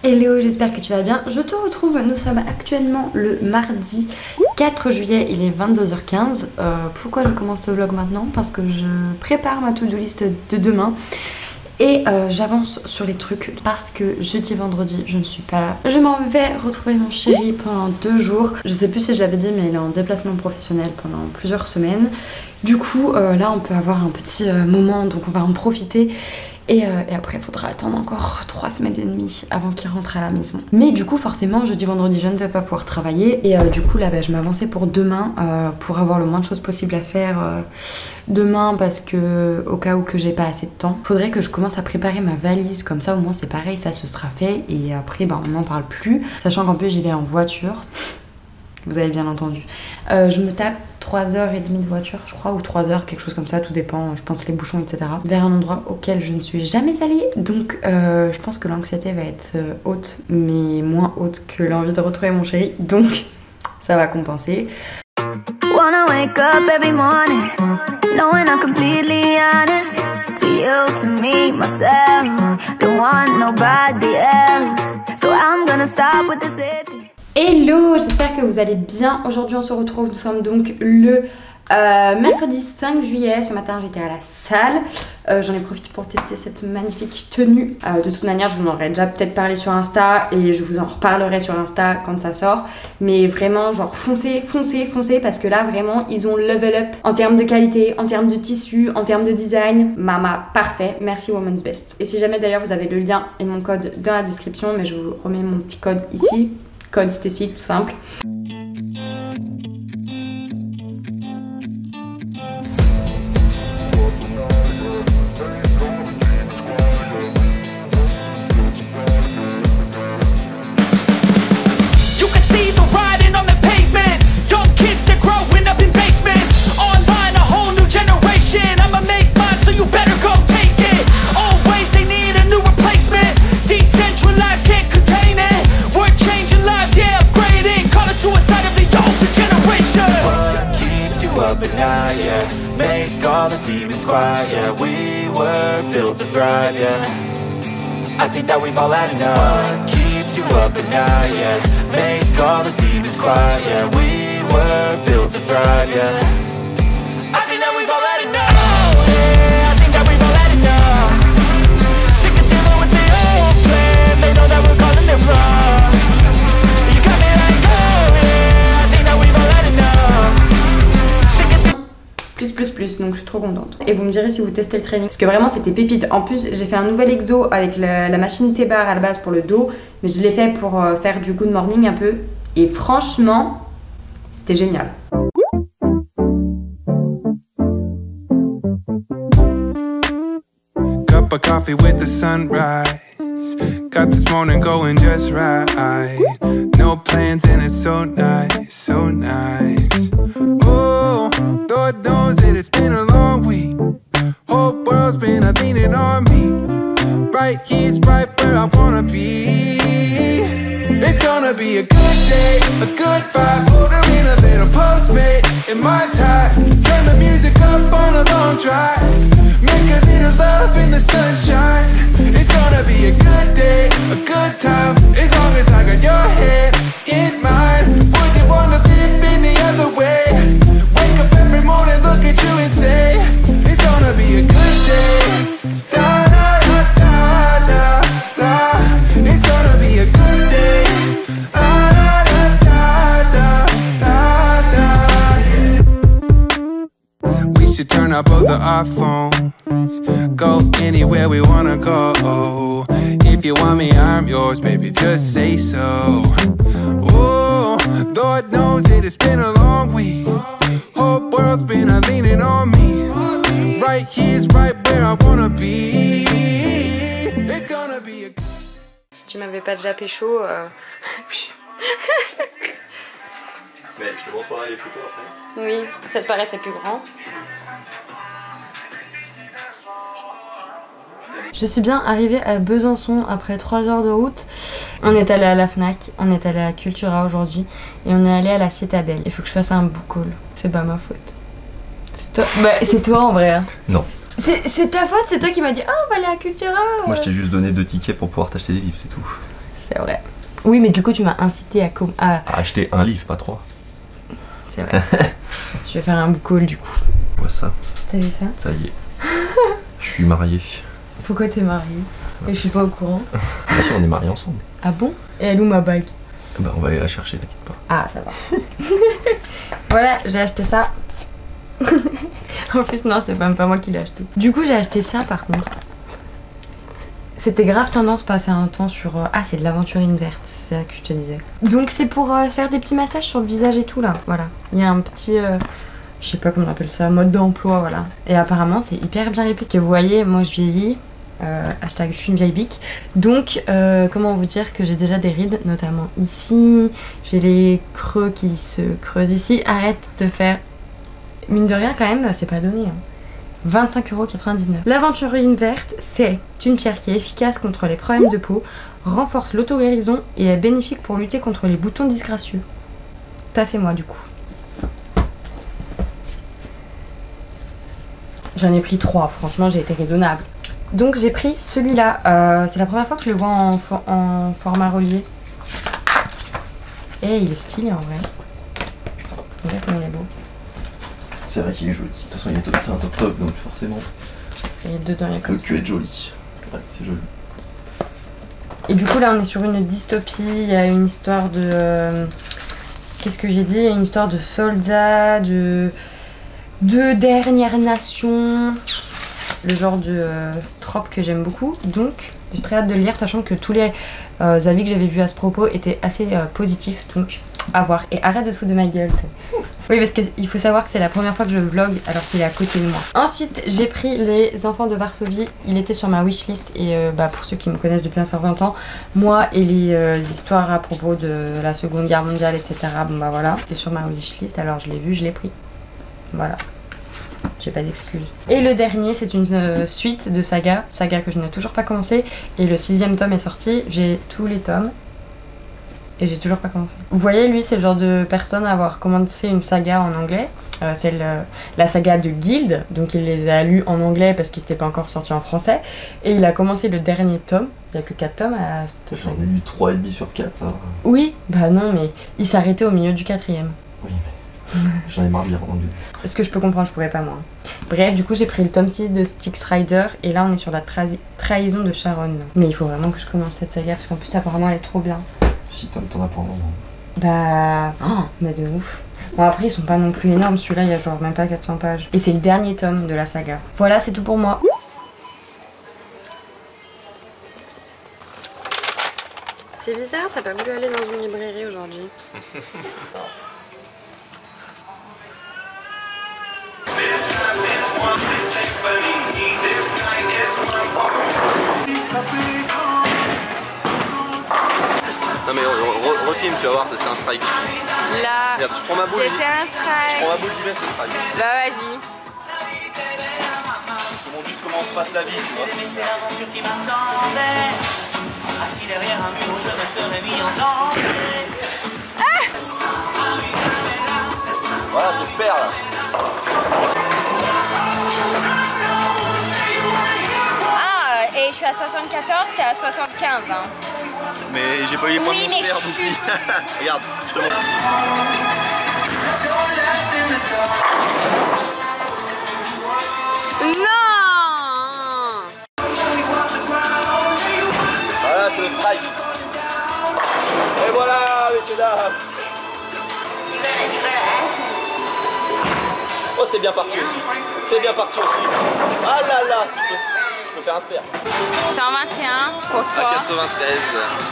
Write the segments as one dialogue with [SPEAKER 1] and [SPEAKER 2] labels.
[SPEAKER 1] Hello, j'espère que tu vas bien. Je te retrouve, nous sommes actuellement le mardi 4 juillet, il est 22h15. Pourquoi je commence ce vlog maintenant? Parce que je prépare ma to-do list de demain. Et j'avance sur les trucs parce que jeudi, vendredi, je ne suis pas là. Je m'en vais retrouver mon chéri pendant 2 jours. Je sais plus si je l'avais dit, mais il est en déplacement professionnel pendant plusieurs semaines. Du coup, là, on peut avoir un petit moment, donc on va en profiter. Et après, il faudra attendre encore 3 semaines et demie avant qu'il rentre à la maison. Mais du coup, forcément, jeudi, vendredi, je ne vais pas pouvoir travailler. Et du coup, là, je m'avançais pour demain, pour avoir le moins de choses possible à faire demain, parce que au cas où que j'ai pas assez de temps, faudrait que je commence à préparer ma valise. Comme ça, au moins, c'est pareil, ça, ce sera fait. Et après, on n'en parle plus. Sachant qu'en plus, j'y vais en voiture. Vous avez bien entendu. Je me tape 3h30 de voiture, je crois, ou 3h, quelque chose comme ça, tout dépend, je pense les bouchons, etc. Vers un endroit auquel je ne suis jamais allée. Donc je pense que l'anxiété va être haute, mais moins haute que l'envie de retrouver mon chéri. Donc ça va compenser. Wanna wake up every morning, knowing I'm completely honest. To you, to me, myself, don't want nobody else. So I'm gonna stop with the safety. Hello, j'espère que vous allez bien. Aujourd'hui on se retrouve, nous sommes donc le mercredi 5 juillet. Ce matin j'étais à la salle, j'en ai profité pour tester cette magnifique tenue. De toute manière je vous en aurais déjà peut-être parlé sur Insta et je vous en reparlerai sur Insta quand ça sort. Mais vraiment genre foncez, foncez, foncez, parce que là vraiment ils ont level up en termes de qualité, en termes de tissu, en termes de design. Mama, parfait, merci Woman's Best. Et si jamais d'ailleurs vous avez le lien et mon code dans la description, mais je vous remets mon petit code ici. Code Stacy, tout simple.
[SPEAKER 2] Make all the demons quiet, yeah. We were built to thrive, yeah. I think that we've all had enough. What keeps you up at night, yeah. Make all the demons quiet, yeah. We were built to thrive, yeah. I think that we've all had enough. Oh, yeah, I think that we've all had enough. Sick of dealing with the old plan. They know that we're calling it wrong. You got me like, oh, yeah, I think that we've all had enough. Plus, donc je suis trop contente. Et vous me direz si vous testez le training, parce que vraiment c'était pépite. En plus j'ai fait un nouvel exo avec la machine T-bar à la base pour le dos, mais je l'ai fait pour faire du good morning un peu. Et franchement, c'était génial.
[SPEAKER 3] Cup of coffee with the sunrise. Got this morning going just right. No plans and it's so nice, so nice. Oh, Lord knows that it's been a long week. Whole world's been leaning on me. Right here's right where I wanna be. It's gonna be a good day, a good vibe. Ordering a little Postmates in my time. Turn the music up on a long drive. Make a little love in the sunshine. It's gonna be a good day, a good time. As long as I got your hand in mine. Wouldn't wanna live any other way. Wake up every morning, look at you and say it's gonna be a good day. Da da da da da da. It's gonna be a good day. Da da da da da da. We should turn up both of our phones. Go anywhere we wanna go. If you want me, I'm yours, baby, just say so. Oh, Lord knows that it's been a long week. Whole world's been leaning on me. Right here's right where I wanna be. It's gonna be a...
[SPEAKER 1] Si tu m'avais pas déjà pécho...
[SPEAKER 4] Mais je te montrerai les photos après.
[SPEAKER 1] Oui, ça te paraissait plus grand. Je suis bien arrivée à Besançon après 3 heures de route. On est allé à la Fnac, on est allé à Cultura aujourd'hui et on est allé à la Citadelle. Il faut que je fasse un book haul, c'est pas ma faute. C'est toi, c'est toi en vrai. Hein.
[SPEAKER 4] Non.
[SPEAKER 1] C'est ta faute, c'est toi qui m'as dit ah on va aller à Cultura.
[SPEAKER 4] Moi je t'ai juste donné 2 tickets pour pouvoir t'acheter des livres, c'est tout.
[SPEAKER 1] C'est vrai. Oui, mais du coup, tu m'as incité à
[SPEAKER 4] acheter un livre, pas 3.
[SPEAKER 1] C'est vrai. Je vais faire un book haul du coup.
[SPEAKER 4] Je vois ça.
[SPEAKER 1] T'as vu ça?
[SPEAKER 4] Ça y est. Je suis marié.
[SPEAKER 1] Pourquoi t'es mariée? Et je suis pas au courant.
[SPEAKER 4] Ah si, on est mariés ensemble.
[SPEAKER 1] Ah bon? Et elle où ma bague?
[SPEAKER 4] Bah on va aller la chercher, t'inquiète pas.
[SPEAKER 1] Ah, ça va. Voilà, j'ai acheté ça. En plus, non, c'est même pas moi qui l'ai acheté. Du coup, j'ai acheté ça par contre. C'était grave tendance passer un temps sur... Ah, c'est de l'aventurine verte, c'est ça que je te disais. Donc c'est pour se faire des petits massages sur le visage et tout là. Voilà. Il y a un petit... je sais pas comment on appelle ça, mode d'emploi, voilà. Et apparemment, c'est hyper bien répliqué. Vous voyez, moi je vieillis. Hashtag je suis une vieille bique. Donc comment vous dire que j'ai déjà des rides, notamment ici. J'ai les creux qui se creusent ici. Arrête de faire... Mine de rien quand même, c'est pas donné. 25,99 €. L'aventurine verte, c'est une pierre qui est efficace contre les problèmes de peau, renforce l'auto-guérison et est bénéfique pour lutter contre les boutons disgracieux. T'as fait moi du coup. J'en ai pris 3, franchement j'ai été raisonnable. Donc j'ai pris celui-là, c'est la première fois que je le vois en format relié. Et il est stylé en vrai. Regarde comment il est beau.
[SPEAKER 4] C'est vrai qu'il est joli. De toute façon, il est c'est un top donc forcément.
[SPEAKER 1] Et dedans il y a comme ça.
[SPEAKER 4] Que être joli. Ouais, c'est joli.
[SPEAKER 1] Et du coup là on est sur une dystopie, il y a une histoire de... qu'est-ce que j'ai dit? Il y a une histoire de soldats, de dernière nation. Le genre de trope que j'aime beaucoup. Donc j'ai très hâte de le lire, sachant que tous les avis que j'avais vus à ce propos étaient assez positifs. Donc à voir. Et arrête de te foutre de ma gueule. Oui, parce qu'il faut savoir que c'est la première fois que je vlog alors qu'il est à côté de moi. Ensuite, j'ai pris Les Enfants de Varsovie. Il était sur ma wishlist et pour ceux qui me connaissent depuis un certain temps, moi et les histoires à propos de la Seconde Guerre mondiale, etc. Bon bah voilà, c'est sur ma wishlist, alors je l'ai vu, je l'ai pris. Voilà. J'ai pas d'excuses. Et le dernier, c'est une suite de saga que je n'ai toujours pas commencé. Et le 6e tome est sorti, j'ai tous les tomes. Et j'ai toujours pas commencé. Vous voyez, lui, c'est le genre de personne à avoir commencé une saga en anglais. C'est la saga de Guild, donc il les a lus en anglais parce qu'ils n'étaient pas encore sortis en français. Et il a commencé le dernier tome. Il n'y a que 4 tomes à cette
[SPEAKER 4] J'en ai lu 3,5 sur 4, ça.
[SPEAKER 1] Oui, bah non, mais il s'arrêtait au milieu du 4e.
[SPEAKER 4] Oui, mais j'en ai marre de lire en anglais.
[SPEAKER 1] Est-ce que je peux comprendre, je pourrais pas moi. Bref, du coup j'ai pris le tome 6 de Styx Rider et là on est sur la trahison de Sharon. Mais il faut vraiment que je commence cette saga parce qu'en plus apparemment elle est trop bien.
[SPEAKER 4] Si t'en as pour un moment.
[SPEAKER 1] Bah... Oh, mais de ouf. Bon après ils sont pas non plus énormes, celui-là il y a genre même pas 400 pages. Et c'est le dernier tome de la saga. Voilà, c'est tout pour moi. C'est bizarre, t'as pas voulu aller dans une librairie aujourd'hui.
[SPEAKER 4] Non mais refilme, tu vas voir, c'est un strike.
[SPEAKER 1] Là,
[SPEAKER 4] regarde, je prends ma boule.
[SPEAKER 1] j'ai fait un
[SPEAKER 4] Je
[SPEAKER 1] strike.
[SPEAKER 4] prends ma boule d'hiver, c'est un strike.
[SPEAKER 1] Bah vas-y.
[SPEAKER 4] Je montre juste comment on se passe la vie, tu vois.
[SPEAKER 5] C'est l'aventure qui m'attendait. Assis derrière un mur où je me serais mis en danger.
[SPEAKER 4] Voilà, j'espère là.
[SPEAKER 1] Ah, et je suis à 74, t'es à 75 hein.
[SPEAKER 4] Mais j'ai pas eu les points
[SPEAKER 1] Oui,
[SPEAKER 4] de
[SPEAKER 1] mais
[SPEAKER 4] mon père,
[SPEAKER 1] chut.
[SPEAKER 4] donc regarde, je te montre.
[SPEAKER 1] Non.
[SPEAKER 4] Voilà, c'est le strike. Et voilà, messieurs dames. Oh, c'est bien parti aussi. C'est bien parti aussi. Ah là là, je peux faire un spare.
[SPEAKER 1] 121 pour
[SPEAKER 4] À
[SPEAKER 1] toi.
[SPEAKER 4] 93.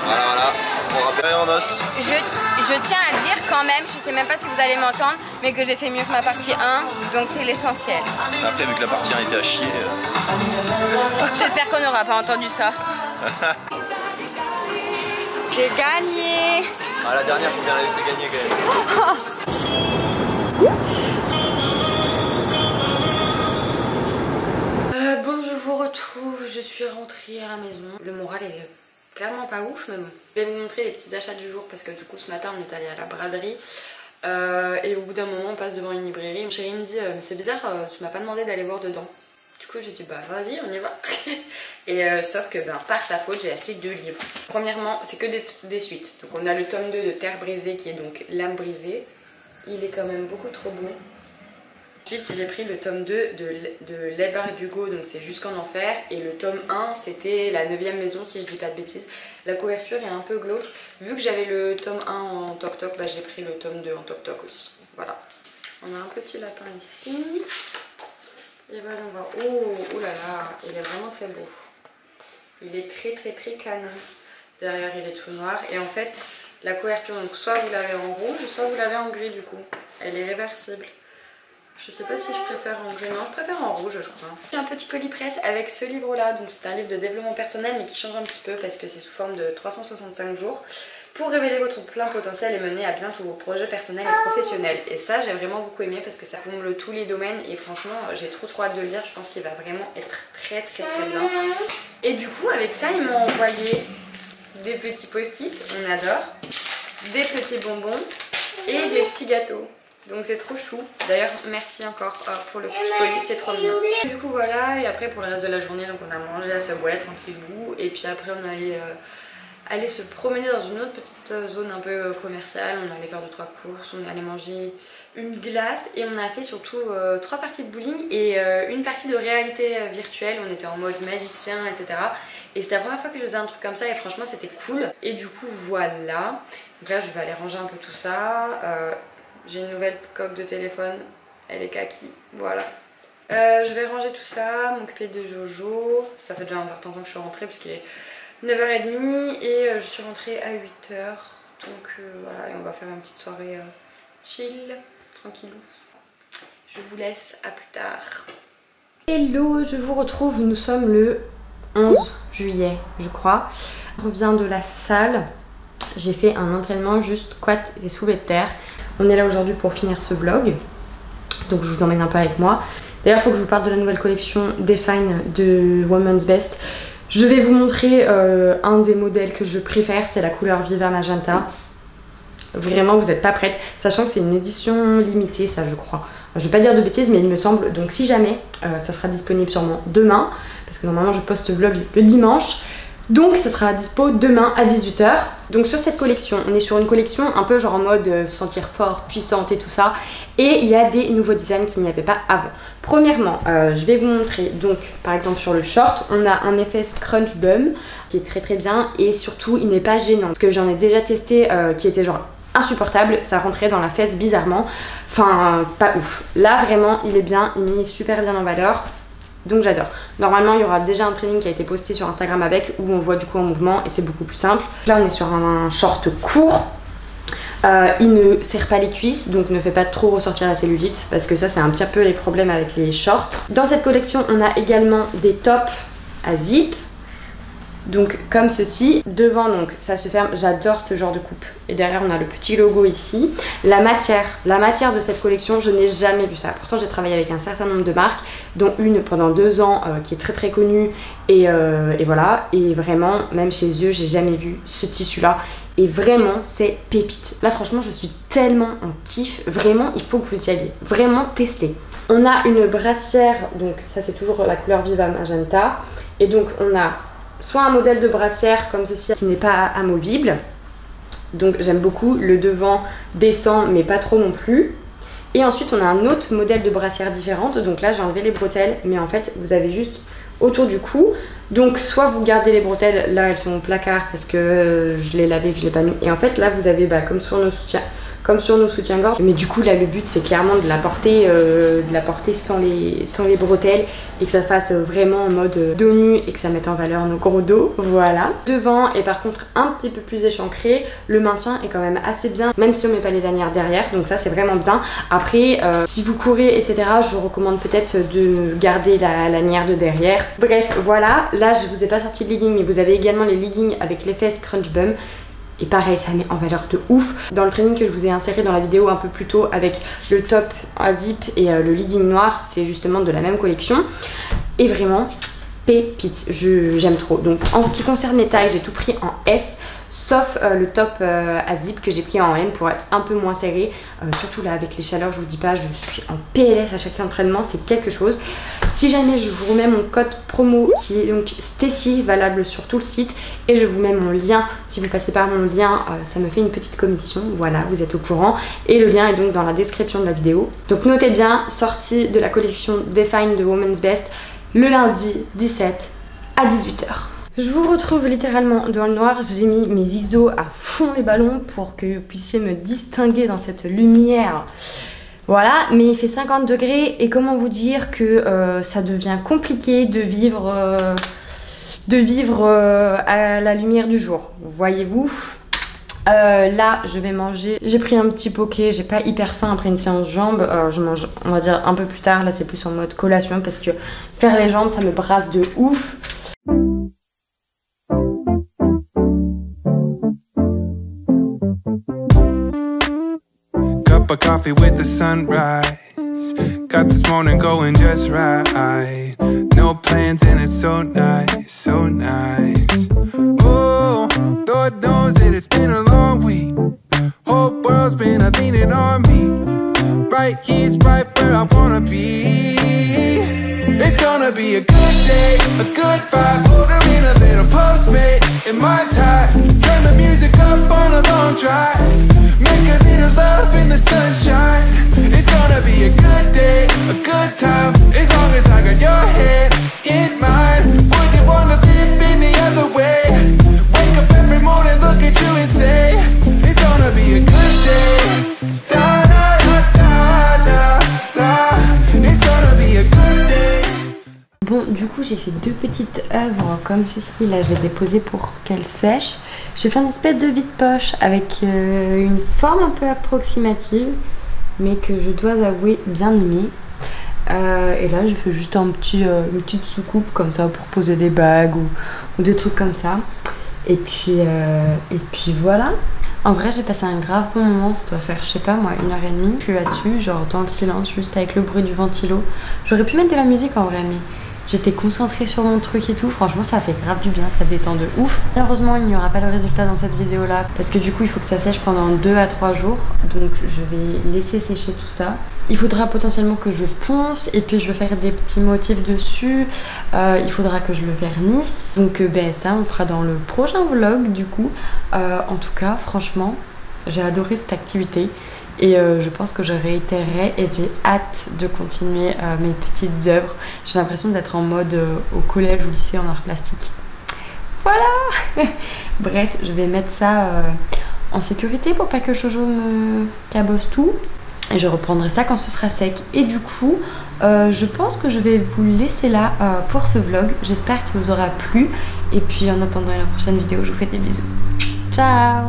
[SPEAKER 4] Voilà. On rappelle en os.
[SPEAKER 1] Je tiens à dire quand même, je sais même pas si vous allez m'entendre, mais que j'ai fait mieux que ma partie 1, donc c'est l'essentiel.
[SPEAKER 4] Après, vu que la partie 1 était à chier.
[SPEAKER 1] J'espère qu'on n'aura pas entendu ça. J'ai gagné.
[SPEAKER 4] Ah, la dernière, faut bien la laisser gagner quand même.
[SPEAKER 1] Bon, je vous retrouve, je suis rentrée à la maison. Le moral est clairement pas ouf, mais bon. Je vais vous montrer les petits achats du jour parce que du coup ce matin on est allé à la braderie et au bout d'un moment on passe devant une librairie. Mon chéri me dit mais c'est bizarre, tu m'as pas demandé d'aller voir dedans. Du coup j'ai dit bah vas-y on y va. Et sauf que par sa faute j'ai acheté 2 livres. Premièrement c'est que des suites. Donc on a le tome 2 de Terre brisée qui est donc L'âme brisée. Il est quand même beaucoup trop beau. Ensuite j'ai pris le tome 2 de Les Bardugo, donc c'est Jusqu'en enfer. Et le tome 1 c'était La 9e maison si je dis pas de bêtises. La couverture est un peu glauque. Vu que j'avais le tome 1 en toc-toc, j'ai pris le tome 2 en toc-toc aussi. Voilà. On a un petit lapin ici. Et voilà on va... Oh là là, il est vraiment très beau. Il est très canon. Derrière il est tout noir. Et en fait la couverture, donc soit vous l'avez en rouge, soit vous l'avez en gris du coup. Elle est réversible. Je sais pas si je préfère en gris, non je préfère en rouge je crois. J'ai un petit colis presse avec ce livre là, donc c'est un livre de développement personnel mais qui change un petit peu parce que c'est sous forme de 365 jours pour révéler votre plein potentiel et mener à bien tous vos projets personnels et professionnels. Et ça j'ai vraiment beaucoup aimé parce que ça comble tous les domaines et franchement j'ai trop hâte de le lire, je pense qu'il va vraiment être très bien. Et du coup avec ça ils m'ont envoyé des petits post-it, on adore, des petits bonbons et des petits gâteaux. Donc c'est trop chou. D'ailleurs merci encore pour le petit colis, c'est trop bien. Du coup voilà, et après pour le reste de la journée donc on a mangé à Subway tranquillou. Et puis après on allait aller se promener dans une autre petite zone un peu commerciale. On allait faire 2-3 courses, on allait manger une glace. Et on a fait surtout 3 parties de bowling et une partie de réalité virtuelle. On était en mode magicien etc. Et c'était la première fois que je faisais un truc comme ça et franchement c'était cool. Et du coup voilà. Donc là je vais aller ranger un peu tout ça. J'ai une nouvelle coque de téléphone, elle est kaki, voilà. Je vais ranger tout ça, m'occuper de Jojo. Ça fait déjà un certain temps que je suis rentrée parce qu'il est 9h30 et je suis rentrée à 8h. Donc voilà, et on va faire une petite soirée chill, tranquillou. Je vous laisse, à plus tard. Hello, je vous retrouve, nous sommes le 11 juillet je crois. Je reviens de la salle, j'ai fait un entraînement juste squat et soulevés de terre. On est là aujourd'hui pour finir ce vlog, donc je vous emmène un peu avec moi. D'ailleurs il faut que je vous parle de la nouvelle collection Define de Women's Best. Je vais vous montrer un des modèles que je préfère, c'est la couleur Viva Magenta. Vraiment vous n'êtes pas prête, sachant que c'est une édition limitée ça je crois. Je vais pas dire de bêtises mais il me semble, donc si jamais ça sera disponible sûrement demain, parce que normalement je poste le vlog le dimanche. Donc ça sera dispo demain à 18 h. Donc sur cette collection, on est sur une collection un peu genre en mode se sentir forte, puissante et tout ça. Et il y a des nouveaux designs qu'il n'y avait pas avant. Premièrement, je vais vous montrer, donc par exemple sur le short, on a un effet scrunch bum qui est très bien et surtout il n'est pas gênant. Parce que j'en ai déjà testé qui était genre insupportable, ça rentrait dans la fesse bizarrement. Enfin pas ouf. Là vraiment il est bien, il met super bien en valeur. Donc j'adore. Normalement il y aura déjà un training qui a été posté sur Instagram avec, où on le voit du coup en mouvement et c'est beaucoup plus simple. Là on est sur un short court. Il ne serre pas les cuisses, donc ne fait pas trop ressortir la cellulite, parce que ça c'est un petit peu les problèmes avec les shorts. Dans cette collection on a également des tops à zip. Donc comme ceci, devant donc ça se ferme, j'adore ce genre de coupe. Et derrière on a le petit logo ici. La matière de cette collection, je n'ai jamais vu ça. Pourtant j'ai travaillé avec un certain nombre de marques, dont une pendant 2 ans qui est très connue et voilà. Et vraiment, même chez eux, j'ai jamais vu ce tissu là. Et vraiment c'est pépite. Là franchement je suis tellement en kiff, vraiment il faut que vous y alliez, vraiment testez. On a une brassière, donc ça c'est toujours la couleur Viva Magenta. Et donc on a soit un modèle de brassière comme ceci qui n'est pas amovible, donc j'aime beaucoup, le devant descend mais pas trop non plus. Et ensuite on a un autre modèle de brassière différente, donc là j'ai enlevé les bretelles mais en fait vous avez juste autour du cou. Donc soit vous gardez les bretelles, là elles sont au placard parce que je l'ai lavé, que je l'ai pas mis, et en fait là vous avez comme sur nos soutiens-gorge, mais du coup là le but c'est clairement de la porter sans les bretelles et que ça fasse vraiment en mode dos nu et que ça mette en valeur nos gros dos, voilà. Devant est par contre un petit peu plus échancré, le maintien est quand même assez bien, même si on met pas les lanières derrière, donc ça c'est vraiment bien. Après si vous courez etc, je vous recommande peut-être de garder la lanière de derrière. Bref voilà, là je vous ai pas sorti de leggings mais vous avez également les leggings avec l'effet scrunch bum. Et pareil, ça met en valeur de ouf. Dans le training que je vous ai inséré dans la vidéo un peu plus tôt avec le top à zip et le legging noir, c'est justement de la même collection. Et vraiment, pépite, j'aime trop. Donc en ce qui concerne les tailles, j'ai tout pris en S. sauf le top à zip que j'ai pris en M pour être un peu moins serré, surtout là avec les chaleurs, je vous dis pas, je suis en PLS à chaque entraînement, c'est quelque chose. Si jamais je vous remets mon code promo qui est donc Stacy, valable sur tout le site, et je vous mets mon lien, si vous passez par mon lien, ça me fait une petite commission, voilà, vous êtes au courant, et le lien est donc dans la description de la vidéo. Donc notez bien, sortie de la collection Define de Women's Best, le lundi 17 à 18 h. Je vous retrouve littéralement dans le noir, j'ai mis mes ISO à fond les ballons pour que vous puissiez me distinguer dans cette lumière. Voilà, mais il fait 50 degrés et comment vous dire que ça devient compliqué de vivre à la lumière du jour, voyez-vous. Là je vais manger, j'ai pris un petit poké, j'ai pas hyper faim après une séance jambes, je mange on va dire un peu plus tard, là c'est plus en mode collation parce que faire les jambes ça me brasse de ouf.
[SPEAKER 3] Cup of coffee with the sunrise. Got this morning going just right. No plans and it's so nice, so nice. Oh, Lord knows that it's been a long week. Whole world's been leaning on me. Right here's right where I wanna be. It's gonna be a good day, a good vibe. Ordering a little Postmates in my time. Turn the music up on a long drive. Make a little love in the sunshine. It's gonna be a good day, a good time. As long as I got your hand in mine. Wouldn't wanna live any other way. Wake up every morning, look at you and say it's gonna be a good day. Da da da da da da. It's gonna be a good day.
[SPEAKER 1] Bon, du coup j'ai fait deux petites œuvres comme ceci, là je les ai posées pour qu'elles sèchent. J'ai fait une espèce de vide-poche avec une forme un peu approximative, mais que je dois avouer bien aimer. Et là j'ai fait juste une petite soucoupe comme ça pour poser des bagues ou des trucs comme ça. Et puis voilà. En vrai j'ai passé un grave bon moment, ça doit faire je sais pas moi 1h30. Je suis là-dessus, genre dans le silence, juste avec le bruit du ventilo. J'aurais pu mettre de la musique en vrai, mais j'étais concentrée sur mon truc et tout, franchement ça fait grave du bien, ça détend de ouf. Malheureusement il n'y aura pas le résultat dans cette vidéo là, parce que du coup il faut que ça sèche pendant 2 à 3 jours, donc je vais laisser sécher tout ça. Il faudra potentiellement que je ponce et puis je vais faire des petits motifs dessus, il faudra que je le vernisse, donc ben ça on fera dans le prochain vlog du coup. En tout cas franchement j'ai adoré cette activité. Et je pense que je réitérerai et j'ai hâte de continuer mes petites œuvres. J'ai l'impression d'être en mode au collège ou lycée en art plastique. Voilà. Bref, je vais mettre ça en sécurité pour pas que Jojo me cabosse tout. Et je reprendrai ça quand ce sera sec. Et du coup, je pense que je vais vous laisser là pour ce vlog. J'espère qu'il vous aura plu. Et puis en attendant la prochaine vidéo, je vous fais des bisous. Ciao.